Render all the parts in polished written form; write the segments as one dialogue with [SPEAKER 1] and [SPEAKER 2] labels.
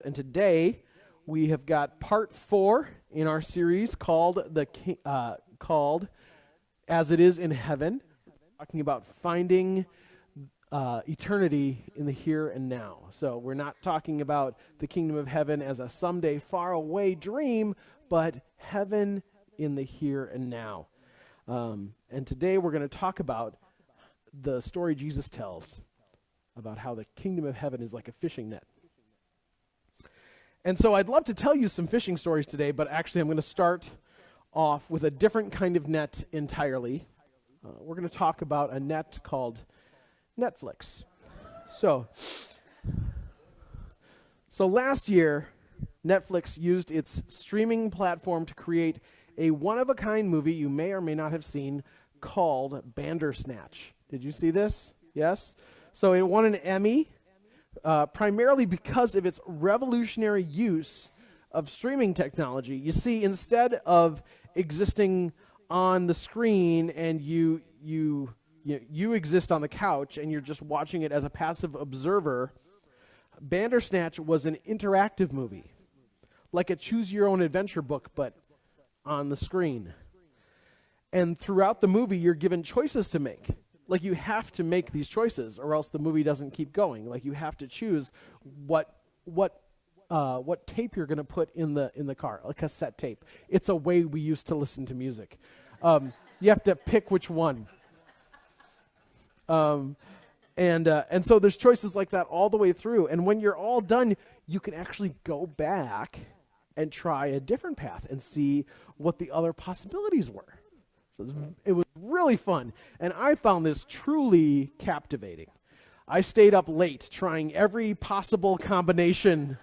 [SPEAKER 1] And today we have got part 4 in our series called called As It Is in Heaven, talking about finding eternity in the here and now. So we're not talking about the kingdom of heaven as a someday far away dream, but heaven in the here and now. And today we're going to talk about the story Jesus tells about how the kingdom of heaven is like a fishing net. And so I'd love to tell you some fishing stories today, but actually I'm going to start off with a different kind of net entirely. We're going to talk about a net called Netflix. So last year, Netflix used its streaming platform to create a one-of-a-kind movie you may or may not have seen called Bandersnatch. Did you see this? Yes? So it won an Emmy. Primarily because of its revolutionary use of streaming technology. You see, instead of existing on the screen and you exist on the couch and you're just watching it as a passive observer, Bandersnatch was an interactive movie, like a choose-your-own-adventure book, but on the screen. And throughout the movie, you're given choices to make. Like, you have to make these choices, or else the movie doesn't keep going. Like, you have to choose what tape you're going to put in the car, a cassette tape. It's a way we used to listen to music. You have to pick which one. And so there's choices like that all the way through. And when you're all done, you can actually go back and try a different path and see what the other possibilities were. So it was really fun, and I found this truly captivating. I stayed up late trying every possible combination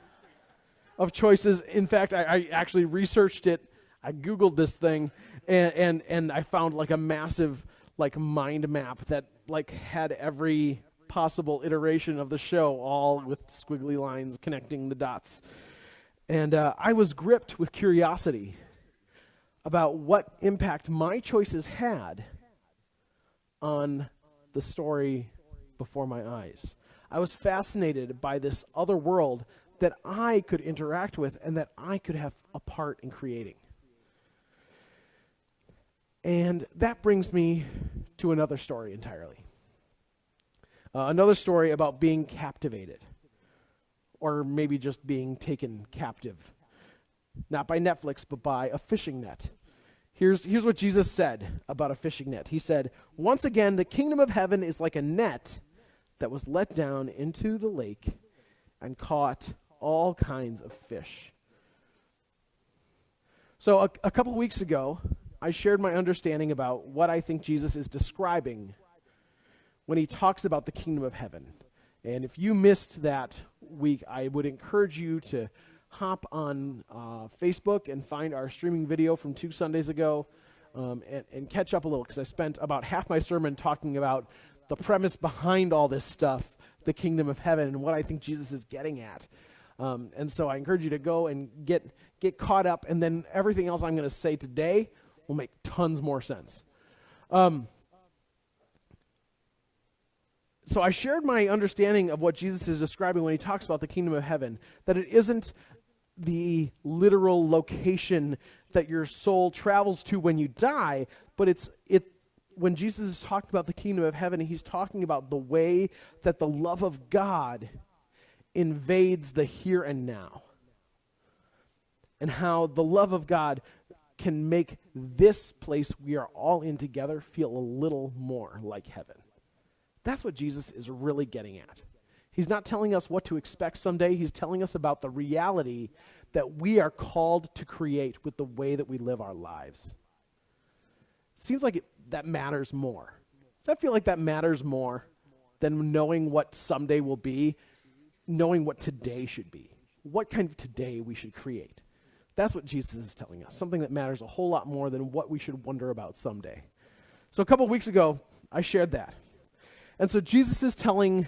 [SPEAKER 1] of choices. In fact, I actually researched it. I Googled this thing, and I found like a massive mind map that had every possible iteration of the show, all with squiggly lines connecting the dots. And I was gripped with curiosity about what impact my choices had on the story before my eyes. I was fascinated by this other world that I could interact with and that I could have a part in creating. And that brings me to another story entirely. Another story about being captivated, or maybe just being taken captive. Not by Netflix, but by a fishing net. Here's what Jesus said about a fishing net. He said, "Once again, the kingdom of heaven is like a net that was let down into the lake and caught all kinds of fish." So a couple weeks ago, I shared my understanding about what I think Jesus is describing when he talks about the kingdom of heaven. And if you missed that week, I would encourage you to hop on Facebook and find our streaming video from 2 Sundays ago and catch up a little, because I spent about half my sermon talking about the premise behind all this stuff, the kingdom of heaven, and what I think Jesus is getting at. And so I encourage you to go and get caught up, and then everything else I'm going to say today will make tons more sense. So I shared my understanding of what Jesus is describing when he talks about the kingdom of heaven, that it isn't the literal location that your soul travels to when you die, but it's when Jesus is talking about the kingdom of heaven, he's talking about the way that the love of God invades the here and now, and how the love of God can make this place we are all in together feel a little more like heaven. That's what Jesus is really getting at. He's not telling us what to expect someday. He's telling us about the reality that we are called to create with the way that we live our lives. It seems like that matters more. Does that feel like that matters more than knowing what someday will be, knowing what today should be, what kind of today we should create? That's what Jesus is telling us, something that matters a whole lot more than what we should wonder about someday. So a couple of weeks ago, I shared that. And so Jesus is telling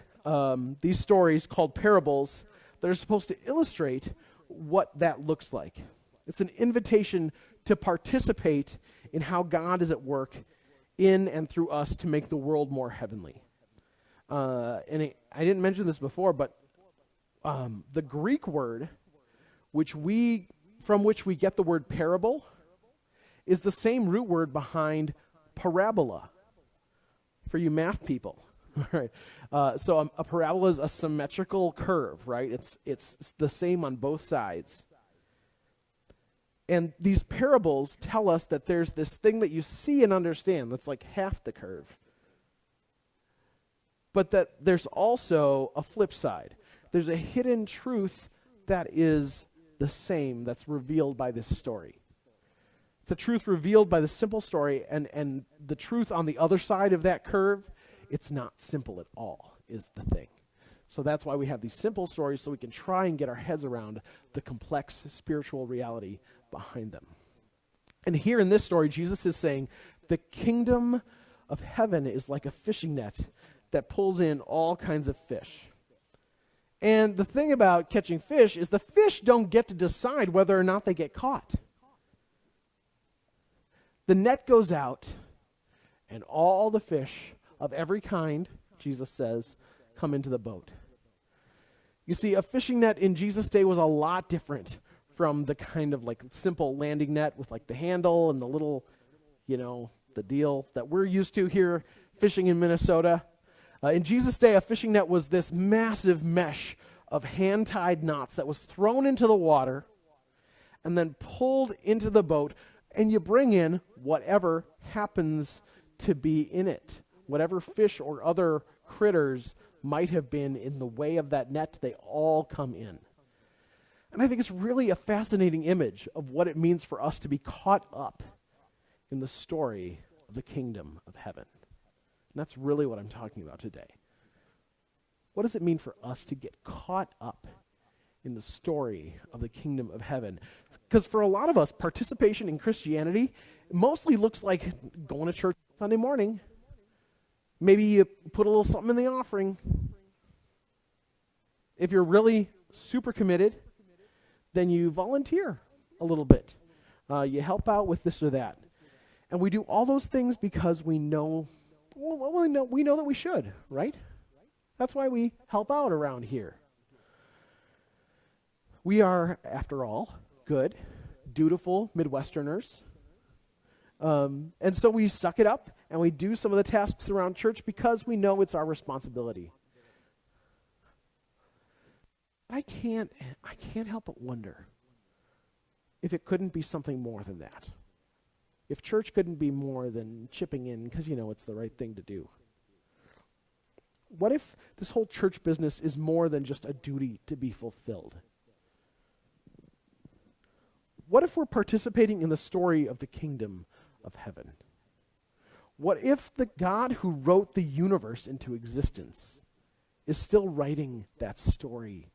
[SPEAKER 1] these stories called parables that are supposed to illustrate what that looks like. It's an invitation to participate in how God is at work in and through us to make the world more heavenly. I didn't mention this before, but the Greek word from which we get the word parable, is the same root word behind parabola for you math people. Right. So a parabola is a symmetrical curve, right? It's the same on both sides. And these parables tell us that there's this thing that you see and understand that's like half the curve. But that there's also a flip side. There's a hidden truth that is the same, that's revealed by this story. It's a truth revealed by the simple story, and the truth on the other side of that curve, it's not simple at all, is the thing. So that's why we have these simple stories, so we can try and get our heads around the complex spiritual reality behind them. And here in this story, Jesus is saying, the kingdom of heaven is like a fishing net that pulls in all kinds of fish. And the thing about catching fish is the fish don't get to decide whether or not they get caught. The net goes out, and all the fish of every kind, Jesus says, come into the boat. You see, a fishing net in Jesus' day was a lot different from the kind of like simple landing net with like the handle and the little, the deal that we're used to here fishing in Minnesota. In Jesus' day, a fishing net was this massive mesh of hand-tied knots that was thrown into the water and then pulled into the boat, and you bring in whatever happens to be in it. Whatever fish or other critters might have been in the way of that net, they all come in. And I think it's really a fascinating image of what it means for us to be caught up in the story of the kingdom of heaven. And that's really what I'm talking about today. What does it mean for us to get caught up in the story of the kingdom of heaven? Because for a lot of us, participation in Christianity mostly looks like going to church Sunday morning. Maybe you put a little something in the offering. If you're really super committed, then you volunteer a little bit. You help out with this or that. And we do all those things because we know that we should, right? That's why we help out around here. We are, after all, good, dutiful Midwesterners. And so we suck it up and we do some of the tasks around church because we know it's our responsibility. I can't help but wonder if it couldn't be something more than that. If church couldn't be more than chipping in because it's the right thing to do. What if this whole church business is more than just a duty to be fulfilled? What if we're participating in the story of the kingdom of heaven? What if the God who wrote the universe into existence is still writing that story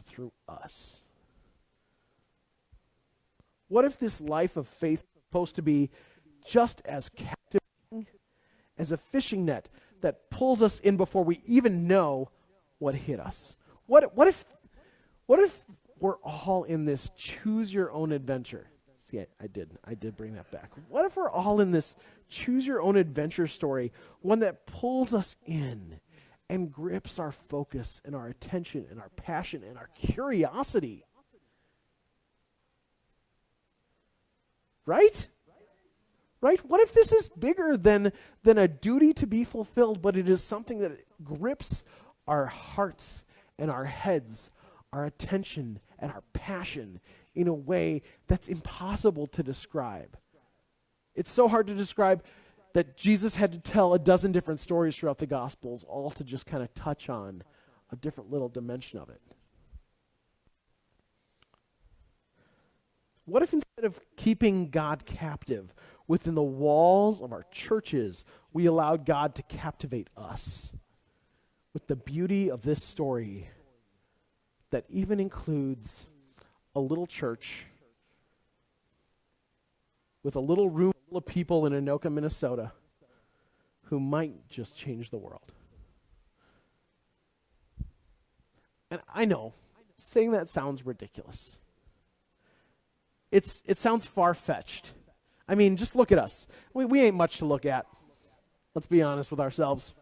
[SPEAKER 1] through us? What if this life of faith is supposed to be just as captivating as a fishing net that pulls us in before we even know what hit us? What if we're all in this choose your own adventure? See, I did bring that back. What if we're all in this choose your own adventure story, one that pulls us in and grips our focus and our attention and our passion and our curiosity? Right? Right? What if this is bigger than a duty to be fulfilled, but it is something that grips our hearts and our heads, our attention and our passion in a way that's impossible to describe? It's so hard to describe that Jesus had to tell a dozen different stories throughout the Gospels, all to just kind of touch on a different little dimension of it. What if instead of keeping God captive within the walls of our churches, we allowed God to captivate us with the beauty of this story that even includes a little church with a little room full of people in Anoka, Minnesota, who might just change the world? And I know, saying that sounds ridiculous. It sounds far-fetched. I mean, just look at us. We ain't much to look at. Let's be honest with ourselves.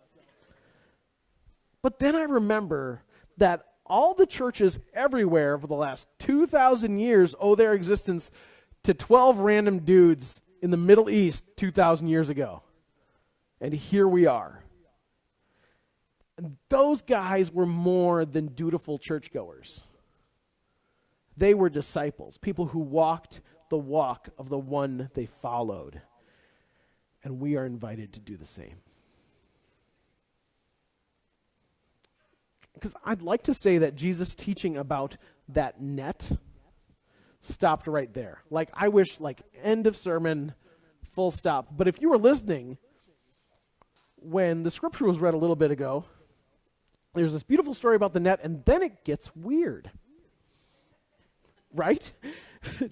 [SPEAKER 1] But then I remember that all the churches everywhere for the last 2,000 years owe their existence to 12 random dudes in the Middle East 2,000 years ago. And here we are. And those guys were more than dutiful churchgoers. They were disciples, people who walked the walk of the one they followed. And we are invited to do the same. Because I'd like to say that Jesus' teaching about that net stopped right there. Like, I wish, like, end of sermon, full stop. But if you were listening, when the scripture was read a little bit ago, there's this beautiful story about the net, and then it gets weird. Right?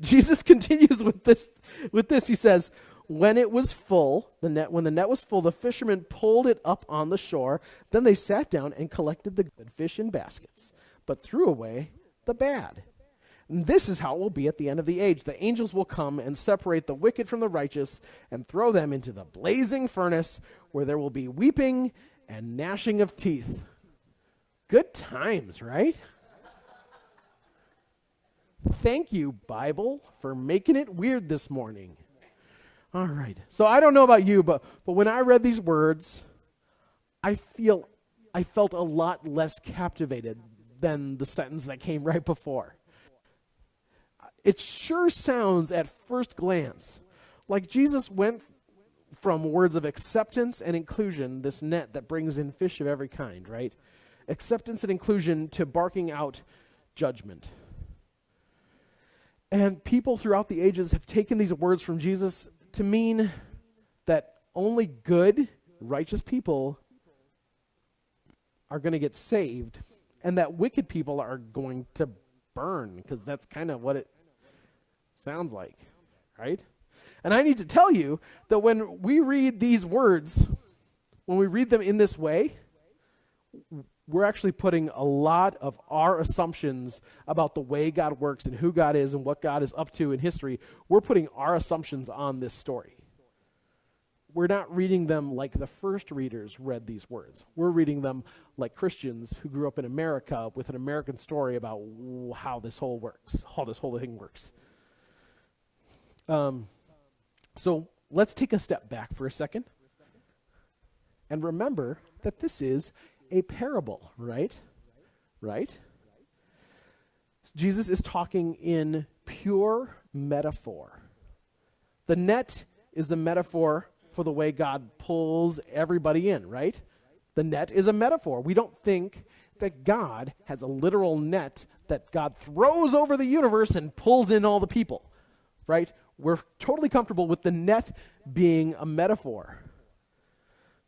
[SPEAKER 1] Jesus continues with this. He says, when it was full, when the net was full, the fishermen pulled it up on the shore. Then they sat down and collected the good fish in baskets, but threw away the bad. And this is how it will be at the end of the age. The angels will come and separate the wicked from the righteous and throw them into the blazing furnace, where there will be weeping and gnashing of teeth. Good times, right? Thank you, Bible, for making it weird this morning. All right. So I don't know about you, but when I read these words, I felt a lot less captivated than the sentence that came right before. It sure sounds at first glance like Jesus went from words of acceptance and inclusion, this net that brings in fish of every kind, right? Acceptance and inclusion, to barking out judgment. And people throughout the ages have taken these words from Jesus to mean that only good, righteous people are going to get saved, and that wicked people are going to burn, because that's kind of what it sounds like, right? And I need to tell you that when we read these words, when we read them in this way, we're actually putting a lot of our assumptions about the way God works and who God is and what God is up to in history. We're putting our assumptions on this story. We're not reading them like the first readers read these words. We're reading them like Christians who grew up in America with an American story about how this whole thing works. So let's take a step back for a second and remember that this is a parable, right? Right? Jesus is talking in pure metaphor. The net is the metaphor for the way God pulls everybody in, right? The net is a metaphor. We don't think that God has a literal net that God throws over the universe and pulls in all the people, right? We're totally comfortable with the net being a metaphor.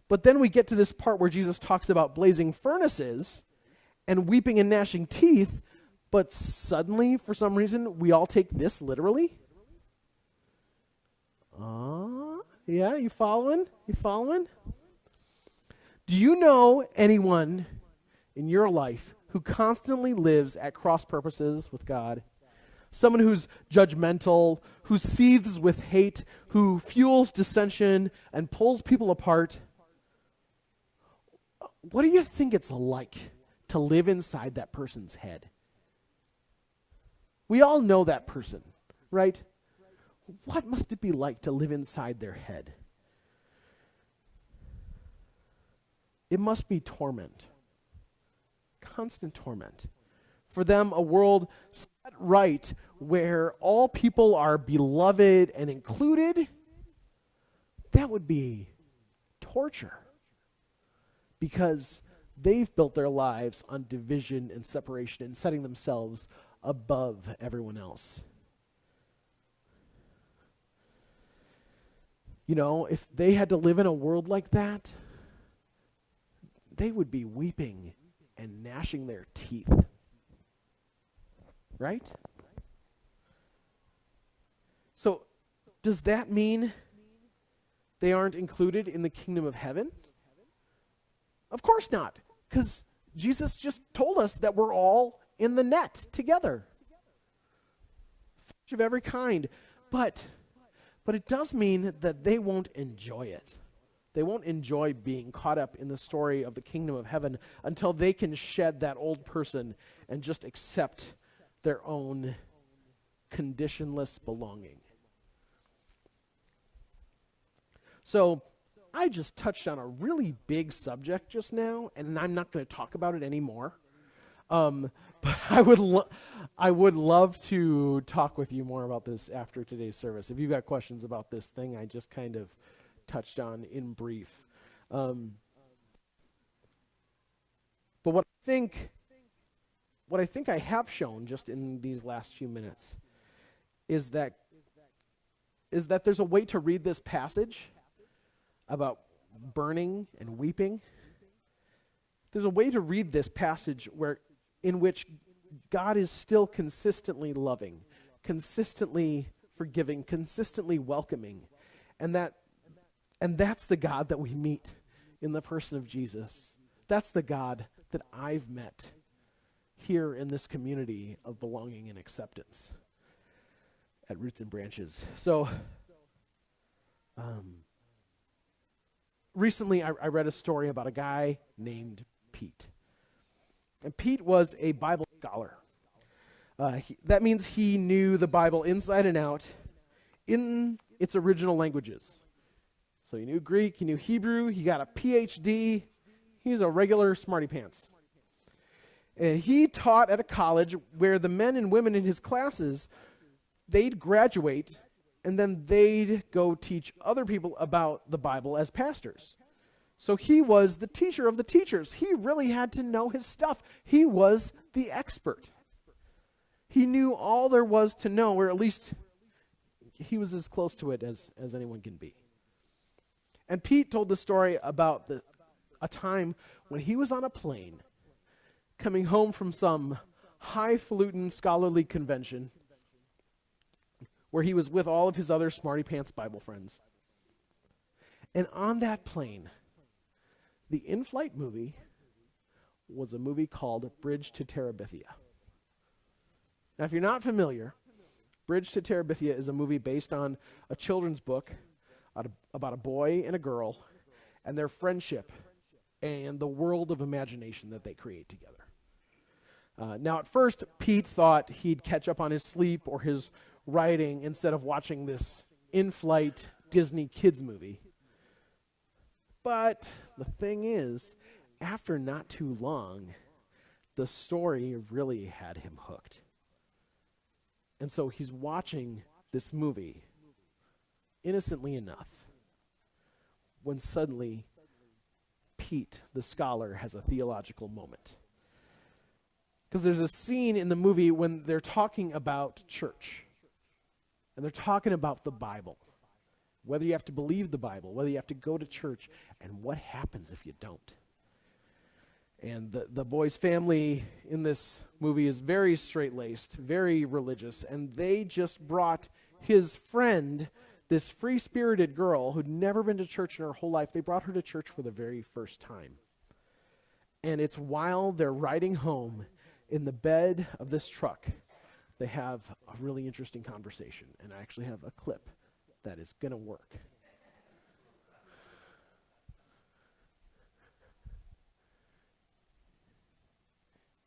[SPEAKER 1] But then we get to this part where Jesus talks about blazing furnaces and weeping and gnashing teeth, but suddenly, for some reason, we all take this literally. Yeah, you following? You following? Do you know anyone in your life who constantly lives at cross purposes with God? Someone who's judgmental, who seethes with hate, who fuels dissension and pulls people apart? What do you think it's like to live inside that person's head? We all know that person, right? What must it be like to live inside their head? It must be torment. Constant torment. For them, a world set right where all people are beloved and included, that would be torture. Because they've built their lives on division and separation and setting themselves above everyone else. You know, if they had to live in a world like that, they would be weeping and gnashing their teeth. Right? So, does that mean they aren't included in the kingdom of heaven? Of course not, because Jesus just told us that we're all in the net together. Fish of every kind. But it does mean that they won't enjoy it. They won't enjoy being caught up in the story of the kingdom of heaven until they can shed that old person and just accept their own conditionless belonging. So, I just touched on a really big subject just now, and I'm not going to talk about it anymore. But I would love to talk with you more about this after today's service. If you've got questions about this thing I just kind of touched on in brief. But what I think I have shown just in these last few minutes is that there's a way to read this passage about burning and weeping. There's a way to read this passage in which God is still consistently loving, consistently forgiving, consistently welcoming, and that's the God that we meet in the person of Jesus. That's the God that I've met here in this community of belonging and acceptance at Roots and Branches. So, recently I read a story about a guy named Pete. And Pete was a Bible scholar. That means he knew the Bible inside and out in its original languages. So he knew Greek, he knew Hebrew, he got a PhD. He's a regular smarty pants. And he taught at a college where the men and women in his classes, they'd graduate and then they'd go teach other people about the Bible as pastors. So he was the teacher of the teachers. He really had to know his stuff. He was the expert. He knew all there was to know, or at least he was as close to it as anyone can be. And Pete told the story about a time when he was on a plane coming home from some highfalutin scholarly convention where he was with all of his other smarty pants Bible friends. And on that plane, the in-flight movie was a movie called Bridge to Terabithia. Now, if you're not familiar, Bridge to Terabithia is a movie based on a children's book about a boy and a girl and their friendship and the world of imagination that they create together. Now, at first, Pete thought he'd catch up on his sleep or his writing instead of watching this in-flight Disney kids movie. But the thing is, after not too long, the story really had him hooked. And so he's watching this movie, innocently enough, when suddenly Pete, the scholar, has a theological moment. Because there's a scene in the movie when they're talking about church. And they're talking about the Bible. Whether you have to believe the Bible, whether you have to go to church, and what happens if you don't. And the boy's family in this movie is very straight-laced, very religious, and they just brought his friend, this free-spirited girl who'd never been to church in her whole life, they brought her to church for the very first time. And it's while they're riding home in the bed of this truck, they have a really interesting conversation. And I actually have a clip that is going to work.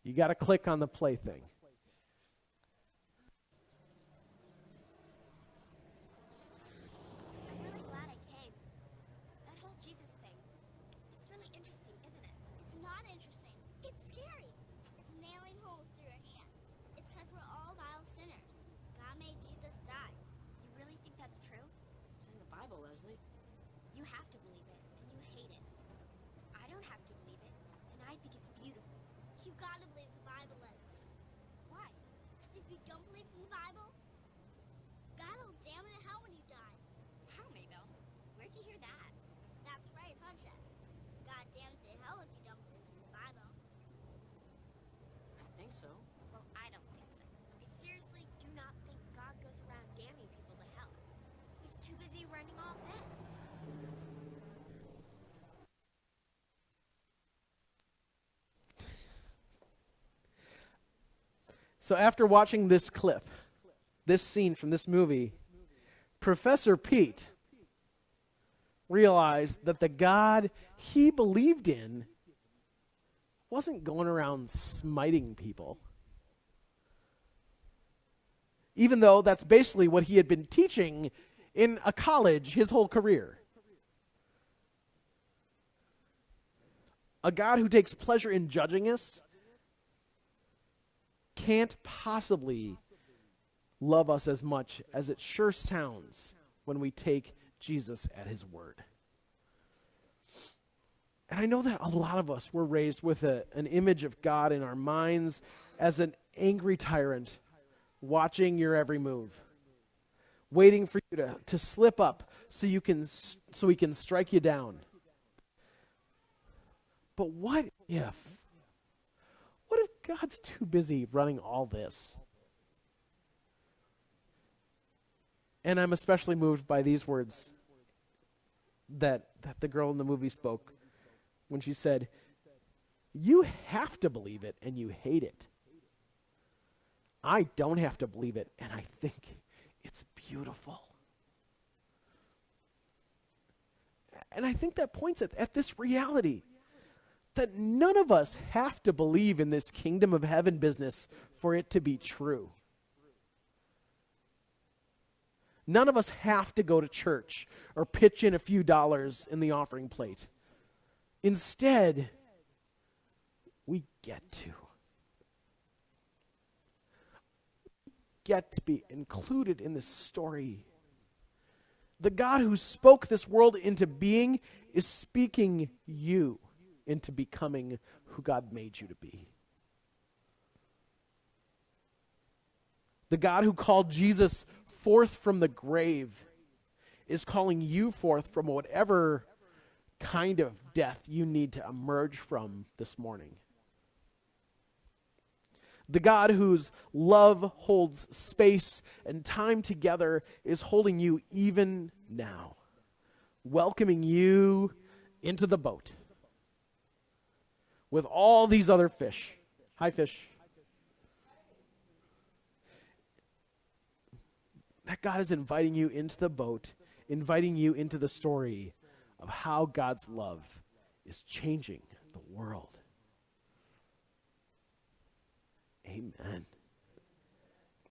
[SPEAKER 1] You got to click on the play thing.
[SPEAKER 2] I'm really glad I came. That whole Jesus thing, it's really interesting, isn't it? It's not interesting. It's scary. It's nailing holes through your hand. It's because we're all vile sinners. God made Jesus die. You really think that's true?
[SPEAKER 3] It's in the Bible, Leslie.
[SPEAKER 2] You have to believe it, and you hate it. I don't have to believe it, and I think it's beautiful. You gotta believe the Bible, Leslie. Why? Because if you don't believe in the Bible, God will damn you to hell when you die. Wow, Mabel. Where'd you hear that? That's right, huh, Jess? God damns you to hell if you don't believe in the Bible.
[SPEAKER 3] I think so.
[SPEAKER 2] Well, I don't think so. I seriously do not think God goes around damning people to hell. He's too busy running all this.
[SPEAKER 1] So after watching this clip, this scene from this movie, Professor Pete realized that the God he believed in wasn't going around smiting people. Even though that's basically what he had been teaching in a college his whole career. A God who takes pleasure in judging us can't possibly love us as much as it sure sounds when we take Jesus at his word. And I know that a lot of us were raised with an image of God in our minds as an angry tyrant watching your every move, waiting for you to slip up so he can strike you down. But what if God's too busy running all this? And I'm especially moved by these words that the girl in the movie spoke when she said, "You have to believe it and you hate it. I don't have to believe it and I think it's beautiful." And I think that points at this reality that none of us have to believe in this kingdom of heaven business for it to be true. None of us have to go to church or pitch in a few dollars in the offering plate. Instead, we get to be included in this story. The God who spoke this world into being is speaking you into becoming who God made you to be. The God who called Jesus forth from the grave is calling you forth from whatever kind of death you need to emerge from this morning. The God whose love holds space and time together is holding you even now, welcoming you into the boat with all these other fish. Hi, fish. That God is inviting you into the boat, inviting you into the story of how God's love is changing the world. Amen.